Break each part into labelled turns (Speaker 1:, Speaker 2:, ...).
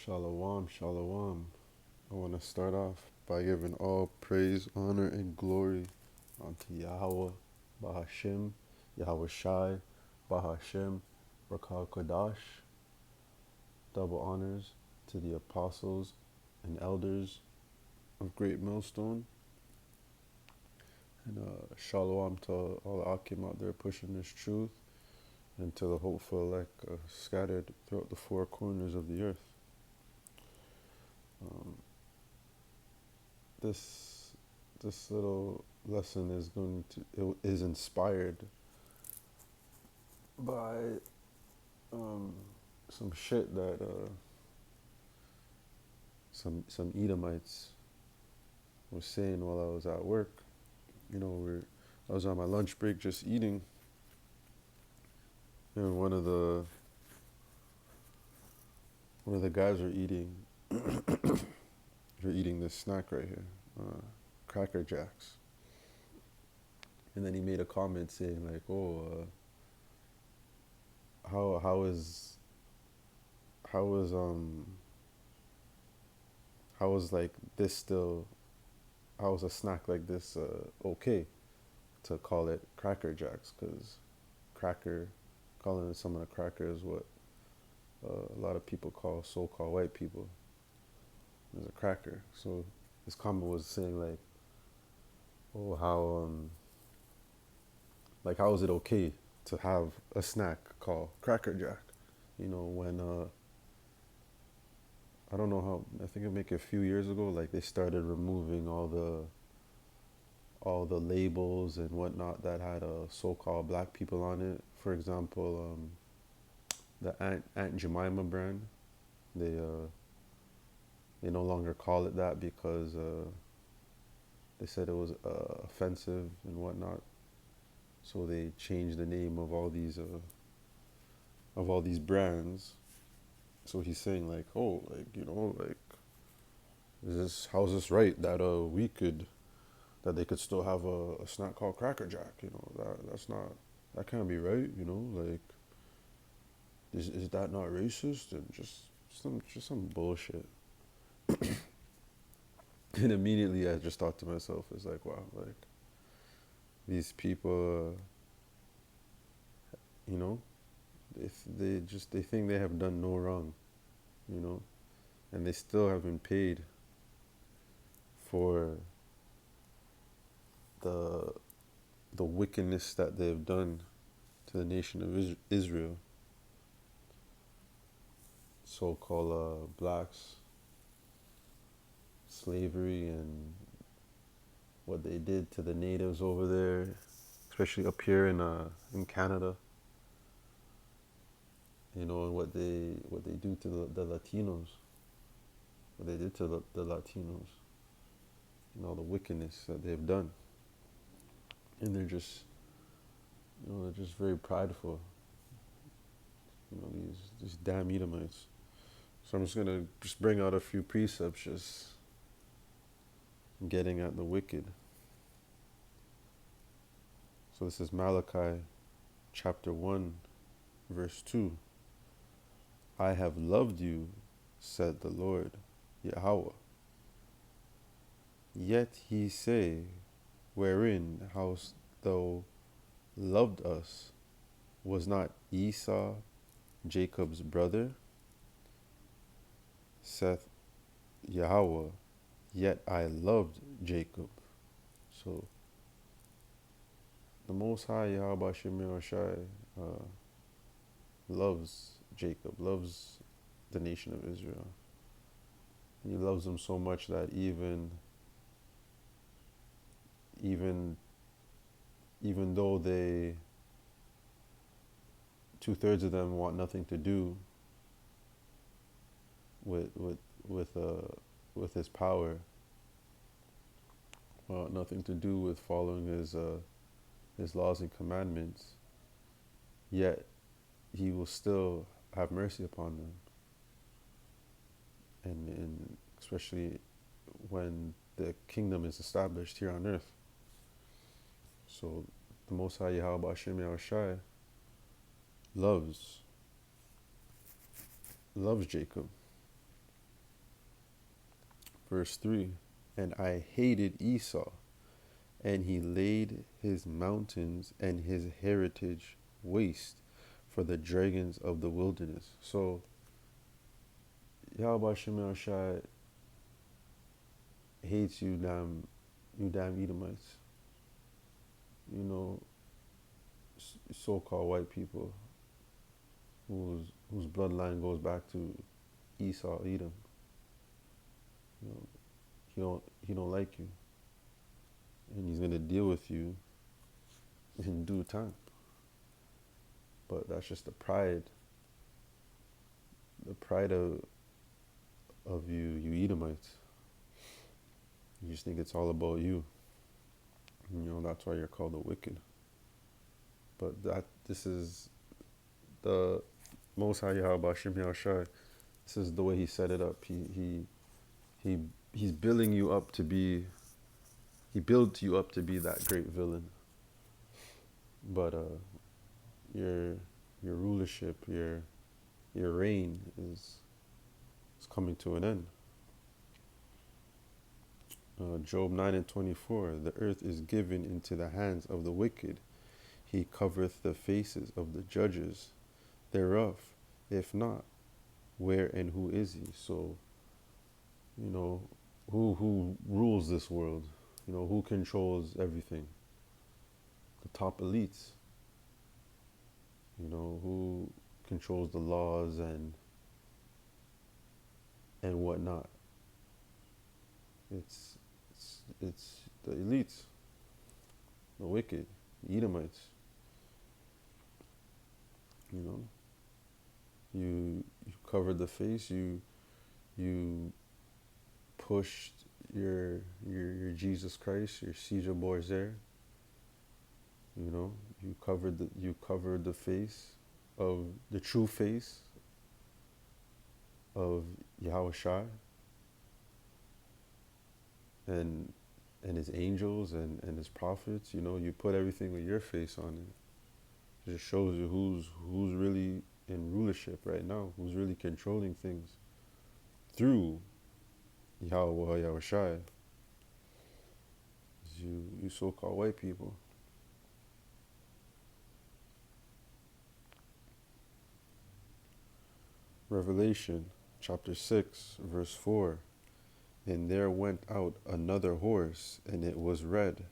Speaker 1: Shalom, shalom. I want to start off by giving all praise, honor, and glory unto Yahweh, Bahashim, Yahweh Shai, Bahashim, Rakal Kodash. Double honors to the apostles and elders of Great Millstone. And shalom to all the Akim out there pushing this truth, and to the hopeful elect scattered throughout the four corners of the earth. Um, this this little lesson is inspired by um, some shit that some Edomites were saying while I was at work. I was on my lunch break just eating, and one of the guys were eating this snack right here, Cracker Jacks, and then he made a comment saying like, "Oh, how is how is like this still how is a snack like this okay to call it Cracker Jacks? Because cracker, calling it some of the cracker is what a lot of people call so-called white people as a cracker." So his comment was saying oh, how is it okay to have a snack called Cracker Jack? When I don't know how, I think it maybe a few years ago, like they started removing all the labels and whatnot that had so-called black people on it. For example, the Aunt Jemima brand, they they no longer call it that because they said it was offensive and whatnot. So they changed the name of all these brands. So he's saying like, oh, like how's this right that that they could still have a snack called Cracker Jack? That can't be right. Like is that not racist? And just some bullshit. And immediately I just thought to myself, it's like, wow, like these people, you know, if they think they have done no wrong, you know, and they still have been paid for the the wickedness that they've done to the nation of Israel, so-called blacks, slavery, and what they did to the natives over there, especially up here in Canada. And what they do to the Latinos, what they did to the Latinos, and all the wickedness that they've done, and they're just very prideful. These damn Edomites. So I'm just gonna just bring out a few precepts, just getting at the wicked. So this is Malachi chapter 1, verse 2. I have loved you, said the Lord, Yahweh. Yet ye say, wherein hast thou loved us? Was not Esau Jacob's brother? Saith Yahweh, yet I loved Jacob. So the Most High Yahweh Shemir Shai loves Jacob, loves the nation of Israel. He loves them so much that even even though they 2/3 of them want nothing to do with with his power, want nothing to do with following his laws and commandments, yet he will still have mercy upon them, and especially when the kingdom is established here on earth. So the Most High Yahweh Hashem Yahushai loves Jacob. Verse 3. And I hated Esau, and he laid his mountains and his heritage waste for the dragons of the wilderness. So Yahweh Shem Shai hates you damn Edomites. You know, so-called white people whose bloodline goes back to Esau, Edom. You know, he don't like you, and he's gonna deal with you in due time. But that's just the pride of you Edomites. You just think it's all about you. You know, that's why you're called the wicked. But this is the Most High Yahweh Shem Shai. This is the way he set it up. He he's building you up to be. He builds you up to be that great villain. But your rulership, your reign is coming to an end. Job 9:24. The earth is given into the hands of the wicked. He covereth the faces of the judges thereof. If not, where and who is he? So, you know, who rules this world? You know, who controls everything? The top elites. You know, who controls the laws and whatnot. It's the elites, the wicked, the Edomites. You know, you covered the face. You pushed your Jesus Christ, your Caesar Borgia. You know, you covered the face of the true face of Yahweh Shai and his angels and his prophets. You know, you put everything with your face on it. It just shows you who's really in rulership right now, who's really controlling things through Yahweh Shai. You so-called white people. Revelation chapter 6 verse 4. And there went out another horse, and it was red.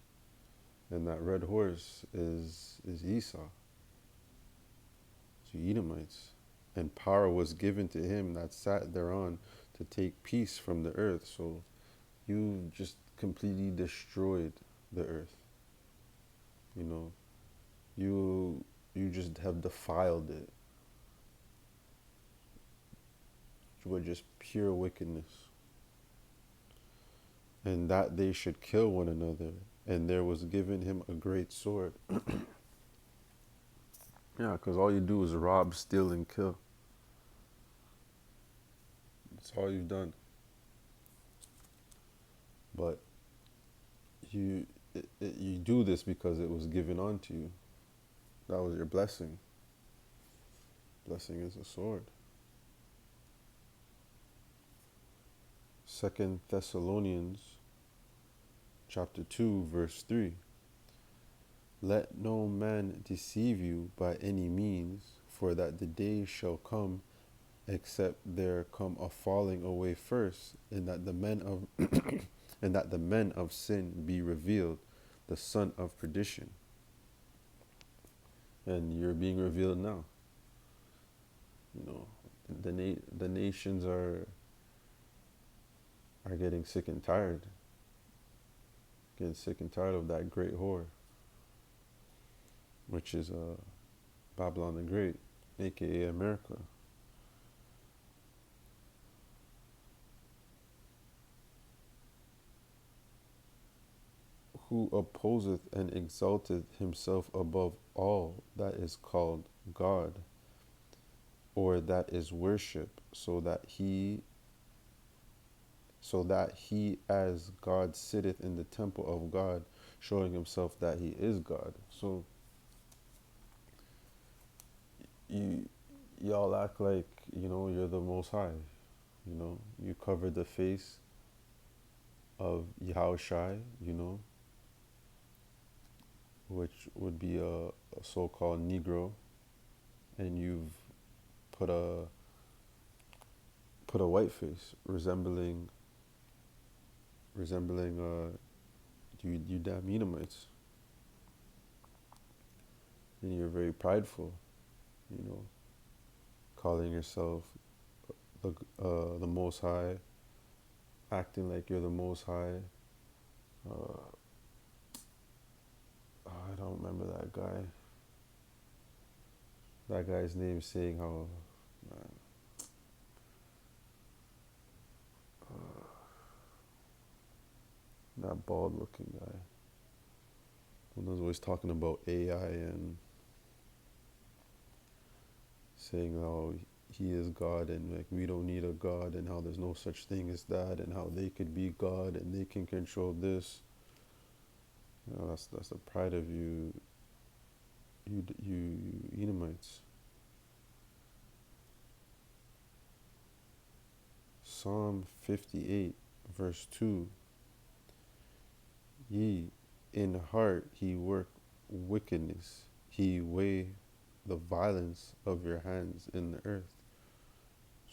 Speaker 1: And that red horse is Esau, the Edomites. And power was given to him that sat thereon to take peace from the earth. So you just completely destroyed the earth. You know, you just have defiled it with just pure wickedness. And that they should kill one another. And there was given him a great sword. Yeah, because all you do is rob, steal, and kill. That's all you've done. But you do this because it was given unto you. That was your blessing. Blessing is a sword. 2 Thessalonians chapter 2 verse 3. Let no man deceive you by any means, for that the day shall come, except there come a falling away first, and that the men of and that the men of sin be revealed, the son of perdition. And you're being revealed now. You know, the nations are getting sick and tired. Getting sick and tired of that great whore, which is Babylon the Great, aka America. Who opposeth and exalteth himself above all that is called God, or that is worship, so that he as God sitteth in the temple of God, showing himself that he is God. So y'all act like, you know, you're the Most High. You know, you cover the face of Yahushai, you know, which would be a so-called Negro, and you've put a put a white face resembling you damn Edomites, and you're very prideful, you know, calling yourself the Most High, acting like you're the Most High. Uh, I don't remember that guy. That guy's name saying how, man, that bald looking guy. One was always talking about AI and saying how he is God and like we don't need a God and how there's no such thing as that and how they could be God and they can control this. You know, that's the pride of you Edomites. Psalm 58 verse 2. Ye in heart he work wickedness, he weigh the violence of your hands in the earth.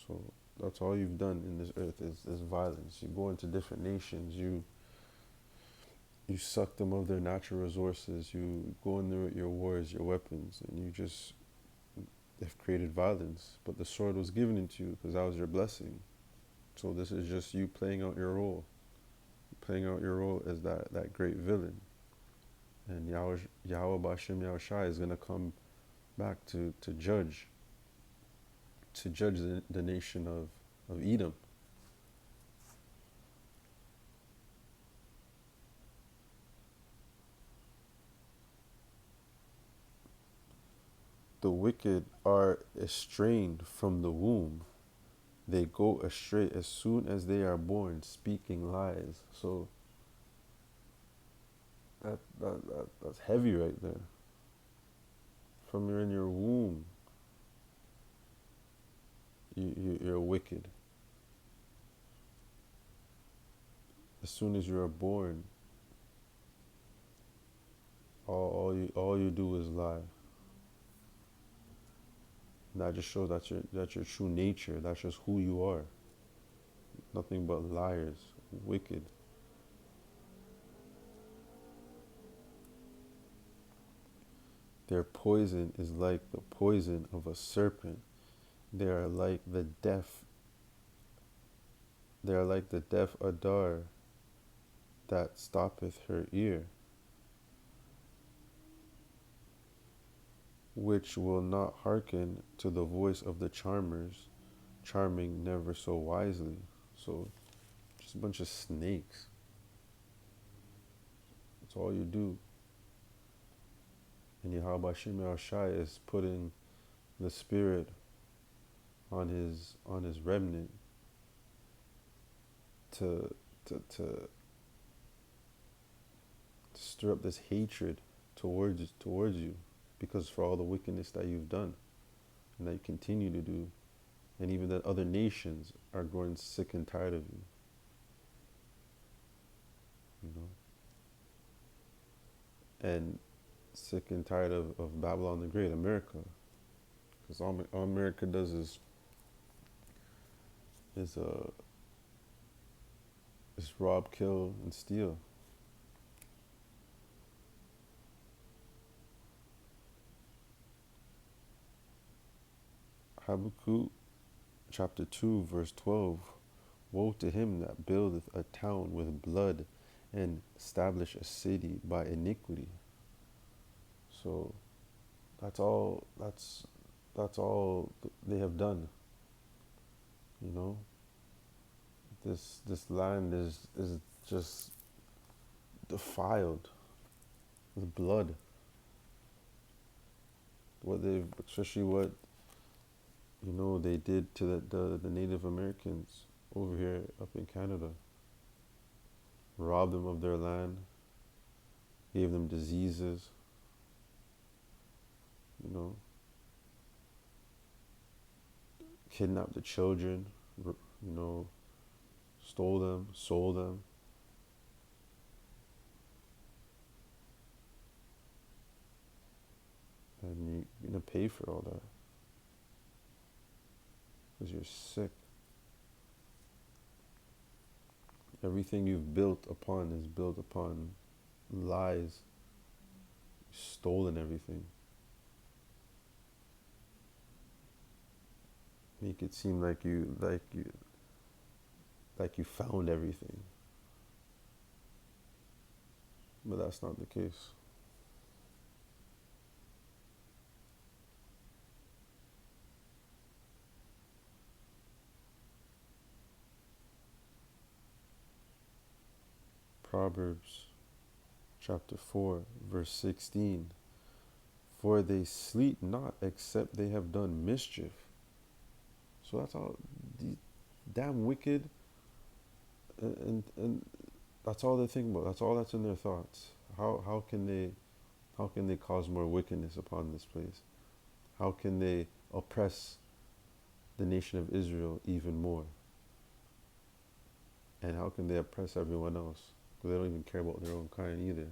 Speaker 1: So that's all you've done in this earth is violence. You go into different nations, you suck them of their natural resources, you go in there with your wars, your weapons, and you just have created violence. But the sword was given into you because that was your blessing. So this is just you playing out your role, playing out your role as that great villain. And Yahweh Bashem Yahushai is going to come back to judge the nation of Edom. The wicked are estranged from the womb. They go astray as soon as they are born, speaking lies. So that's heavy right there. From you're in your womb, you're wicked. As soon as you are born, all you do is lie. And that just shows that's your true nature. That's just who you are. Nothing but liars, wicked. Their poison is like the poison of a serpent. They are like the deaf. They are like the deaf adar that stoppeth her ear, which will not hearken to the voice of the charmers, charming never so wisely. So just a bunch of snakes. That's all you do. And Yahweh Shem Shai is putting the spirit on his remnant to to stir up this hatred towards you because for all the wickedness that you've done and that you continue to do, and even that other nations are growing sick and tired of you, you know, and sick and tired of Babylon the Great, America, because all America does is is rob, kill, and steal. Habakkuk chapter 2 verse 12. Woe to him that buildeth a town with blood and establish a city by iniquity. So that's all they have done. You know, this land is just defiled with blood. What they've, especially what they did to the Native Americans over here up in Canada. Robbed them of their land, gave them diseases, kidnapped the children, stole them, sold them. and you're gonna pay for all that because you're sick. Everything you've built upon is built upon lies. You've stolen everything. Make it seem like you found everything, but that's not the case. Proverbs chapter 4, verse 16. For they sleep not except they have done mischief. So that's all. The damn wicked, and that's all they think about. That's all that's in their thoughts. How can they cause more wickedness upon this place? How can they oppress the nation of Israel even more? And how can they oppress everyone else? Because they don't even care about their own kind either.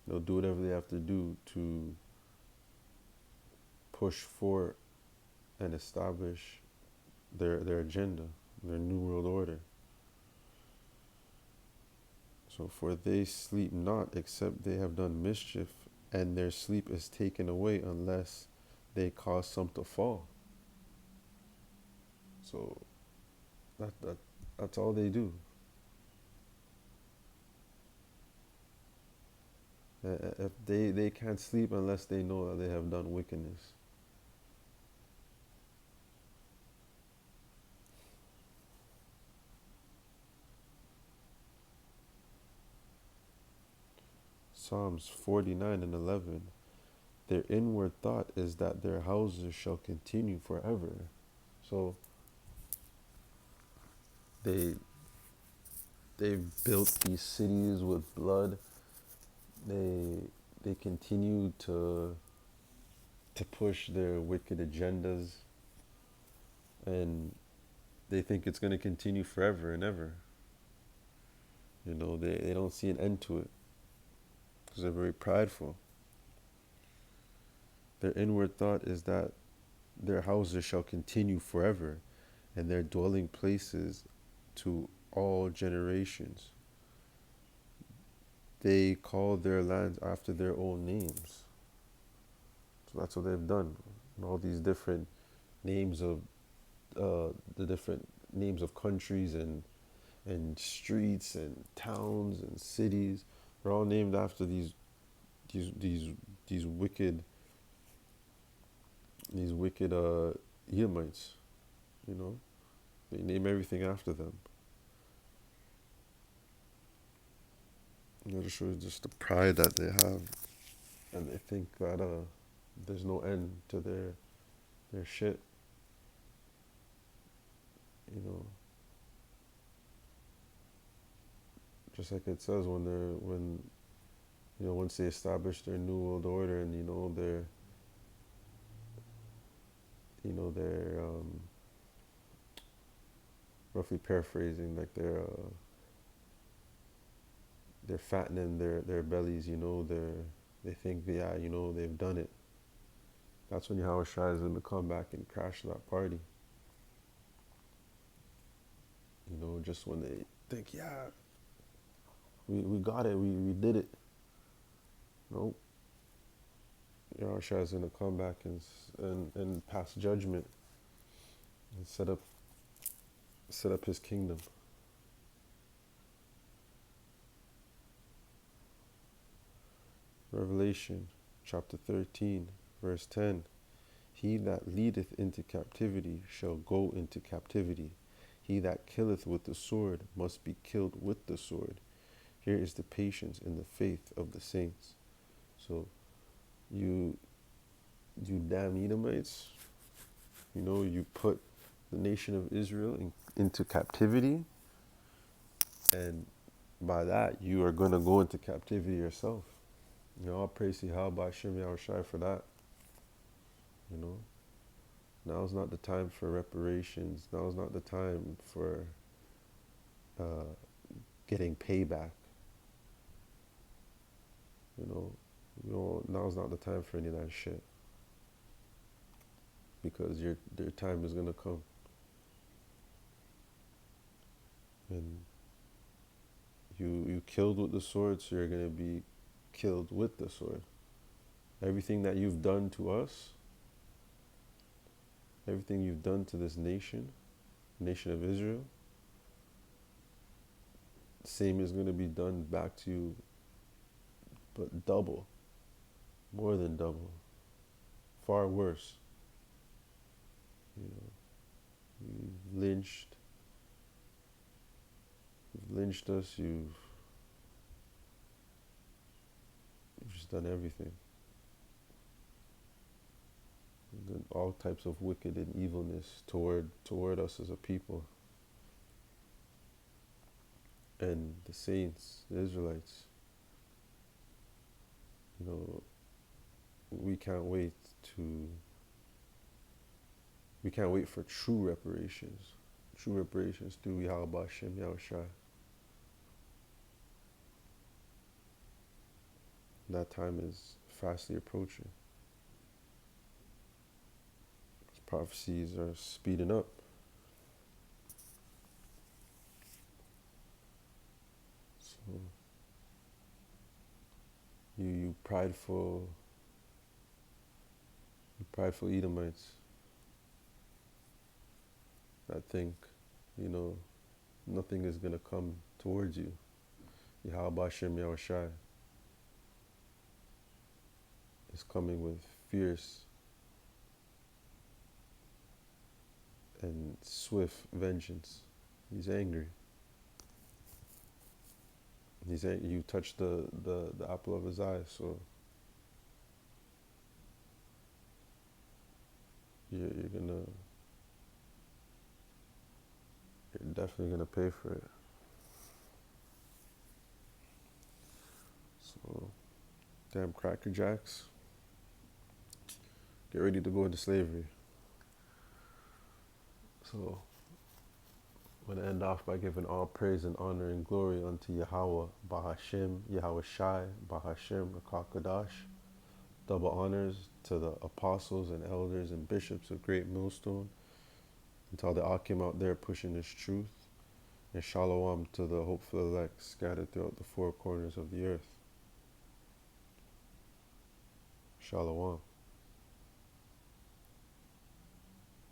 Speaker 1: They'll do whatever they have to do to push for and establish their agenda, their new world order. So, for they sleep not except they have done mischief, and their sleep is taken away unless they cause some to fall. So that's all they do. If they can't sleep unless they know that they have done wickedness. Psalms 49 and 11. Their inward thought is that their houses shall continue forever. So they they've built these cities with blood. They they continue to push their wicked agendas, and they think it's going to continue forever and ever. They don't see an end to it because they're very prideful. Their inward thought is that their houses shall continue forever, and their dwelling places to all generations. They call their lands after their own names. So that's what they've done. And all these different names of the different names of countries and streets and towns and cities, they're all named after these these these wicked Edomites. You know, they name everything after them. That just shows just the pride that they have, and they think that there's no end to their shit. You know, just like it says when once they establish their new world order, and they're roughly paraphrasing, like they're fattening their bellies. They think, yeah, they've done it. That's when Yahweh Shai is going to come back and crash that party. Just when they think, yeah, we got it, we did it. Nope. Yahweh Shai is going to come back and pass judgment and set up his kingdom. Revelation chapter 13, verse 10. He that leadeth into captivity shall go into captivity. He that killeth with the sword must be killed with the sword. Here is the patience and the faith of the saints. So you damn Edomites, you put the nation of Israel into captivity, and by that you are going to go into captivity yourself. I'll praise Yahweh Hashem Yahushai for that. Now is not the time for reparations. Now is not the time for getting payback. You know, now's not the time for any of that shit because your time is gonna come, and you killed with the sword, so you're gonna be killed with the sword. Everything that you've done to us, everything you've done to this nation of Israel, same is gonna be done back to you, but double, more than double, far worse. You know, you've lynched us. You've just done everything. You've done all types of wicked and evilness toward us as a people. And the saints, the Israelites, you know, we can't wait to we can't wait for true reparations. True reparations through Yahweh Hashem Yahushua. That time is fastly approaching. Prophecies are speeding up. So you prideful Edomites that think, you know, nothing is gonna come towards you. Yahweh Hashem Yahushua is coming with fierce and swift vengeance. He's angry. You touched the apple of his eye, so you're gonna you're definitely gonna pay for it. So damn Cracker Jacks, get ready to go into slavery. So I'm going to end off by giving all praise and honor and glory unto Yahweh, Bahashem, Yahweh Shai, Bahashem, Rakakadash. Double honors to the apostles and elders and bishops of Great Millstone, and to all the Akim out there pushing this truth. And Shalom to the hopeful elect scattered throughout the four corners of the earth. Shalom.